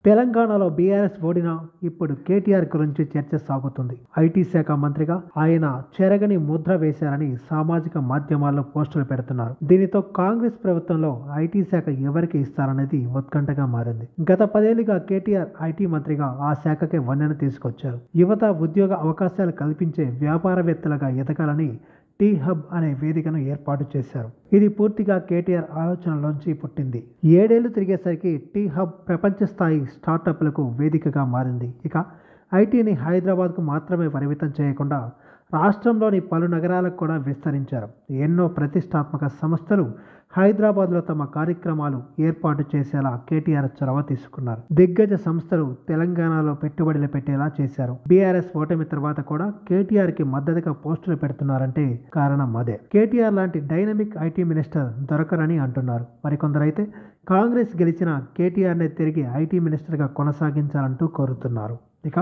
తెలంగాణలో బీఆర్ఎస్ ఓడినా ఇప్పుడు కేటీఆర్ గురించి చర్చ సాగుతుంది. ఐటీ శాఖ మంత్రిగా ఆయన చెరగని ముద్ర వేశారని సామాజిక మాధ్యమాల్లో పోస్టులు పెడుతున్నారు. దీనితో కాంగ్రెస్ ప్రభుత్వంలో ఐటీ శాఖ ఎవరికి ఇస్తారనేది ఉత్కంఠగా మారింది. గత 10 ఏళ్లుగా కేటీఆర్ ఐటీ మంత్రిగా ఆ శాఖకే వన్నెను తీసుకొచ్చారు. యువత ఉద్యోగ అవకాశాలు కల్పించే వ్యాపారవేత్తలుగా ఎదగాలని టీ హబ్ అనే వేదికను ఏర్పాటు చేశారు. ఇది పూర్తిగా కేటీఆర్ ఆలోచనలోంచి పుట్టింది. 7 ఏళ్లు తిరిగేసరికి టీ హబ్ ప్రపంచ స్థాయి స్టార్టప్లకు వేదికగా మారింది. ఇక ఐటీని హైదరాబాద్కు మాత్రమే పరిమితం చేయకుండా రాష్ట్రంలోని పలు నగరాలకు కూడా విస్తరించారు. ఎన్నో ప్రతిష్టాత్మక సంస్థలు హైదరాబాద్లో తమ కార్యక్రమాలు ఏర్పాటు చేసేలా కేటీఆర్ చొరవ తీసుకున్నారు. దిగ్గజ సంస్థలు తెలంగాణలో పెట్టుబడులు పెట్టేలా చేశారు. బీఆర్ఎస్ ఓటమి తర్వాత కూడా కేటీఆర్కి మద్దతుగా పోస్టులు పెడుతున్నారంటే కారణం అదే. కేటీఆర్ లాంటి డైనమిక్ ఐటీ మినిస్టర్ దొరకరని అంటున్నారు. మరికొందరైతే కాంగ్రెస్ గెలిచిన కేటీఆర్నే తిరిగి ఐటీ మినిస్టర్గా కొనసాగించాలంటూ కోరుతున్నారు. ఇక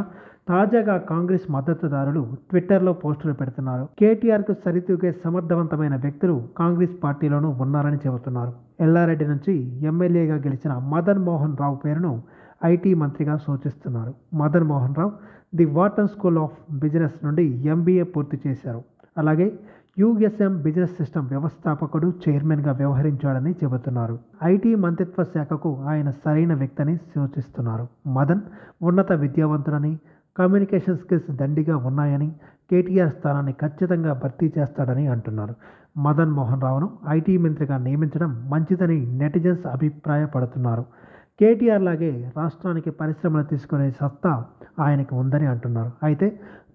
తాజాగా కాంగ్రెస్ మద్దతుదారులు ట్విట్టర్లో పోస్టులు పెడుతున్నారు. కేటీఆర్కు సరితూగే సమర్థవంతమైన వ్యక్తులు కాంగ్రెస్ పార్టీలోనూ ఉన్నారని చెబుతున్నారు. ఎల్లారెడ్డి నుంచి ఎమ్మెల్యేగా గెలిచిన మదన్ మోహన్ రావు పేరును ఐటీ మంత్రిగా సూచిస్తున్నారు. Madan Mohan Rao the Wharton school of business నుండి ఎంబీఏ పూర్తి చేశారు. అలాగే యూఎస్ఎం బిజినెస్ సిస్టమ్ వ్యవస్థాపకుడు, చైర్మన్గా వ్యవహరించాడని చెబుతున్నారు. ఐటీ మంత్రిత్వ శాఖకు ఆయన సరైన వ్యక్తిని సూచిస్తున్నారు. మదన్ ఉన్నత విద్యావంతుడని, కమ్యూనికేషన్ స్కిల్స్ దండిగా ఉన్నాయని, కేటీఆర్ స్థానాన్ని ఖచ్చితంగా భర్తీ చేస్తాడని అంటున్నారు. మదన్ మోహన్ రావును ఐటీ మంత్రిగా నియమించడం మంచిదని నెటిజన్స్ అభిప్రాయపడుతున్నారు. కేటీఆర్ లాగే రాష్ట్రానికి పరిశ్రమలు తీసుకునే సత్తా ఆయనకు ఉందని అంటున్నారు. అయితే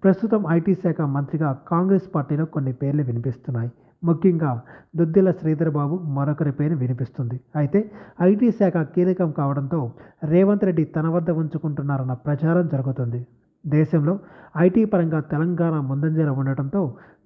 ప్రస్తుతం ఐటీ శాఖ మంత్రిగా కాంగ్రెస్ పార్టీలో కొన్ని పేర్లు వినిపిస్తున్నాయి. ముఖ్యంగా దుద్దిల శ్రీధర్ బాబు మరొకరి పేరు వినిపిస్తుంది. అయితే ఐటీ శాఖ కీలకం కావడంతో రేవంత్ రెడ్డి తన వద్ద ఉంచుకుంటున్నారన్న ప్రచారం జరుగుతుంది. దేశంలో ఐటీ పరంగా తెలంగాణ ముందంజలో ఉండటంతో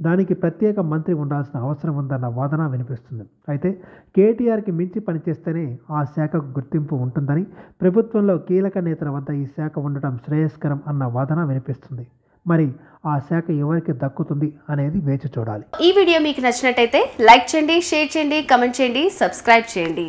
దానికి ప్రత్యేక మంత్రి ఉండాల్సిన అవసరం ఉందన్న వాదన వినిపిస్తుంది. అయితే కేటీఆర్కి మించి పనిచేస్తేనే ఆ శాఖకు గుర్తింపు ఉంటుందని, ప్రభుత్వంలో కీలక నేతల వద్ద ఈ శాఖ ఉండటం శ్రేయస్కరం అన్న వాదన వినిపిస్తుంది. మరి ఆ శాఖ ఎవరికి దక్కుతుంది అనేది వేచి చూడాలి. ఈ వీడియో మీకు నచ్చినట్టయితే లైక్ చేయండి, షేర్ చేయండి, కామెంట్ చేయండి, సబ్స్క్రైబ్ చేయండి.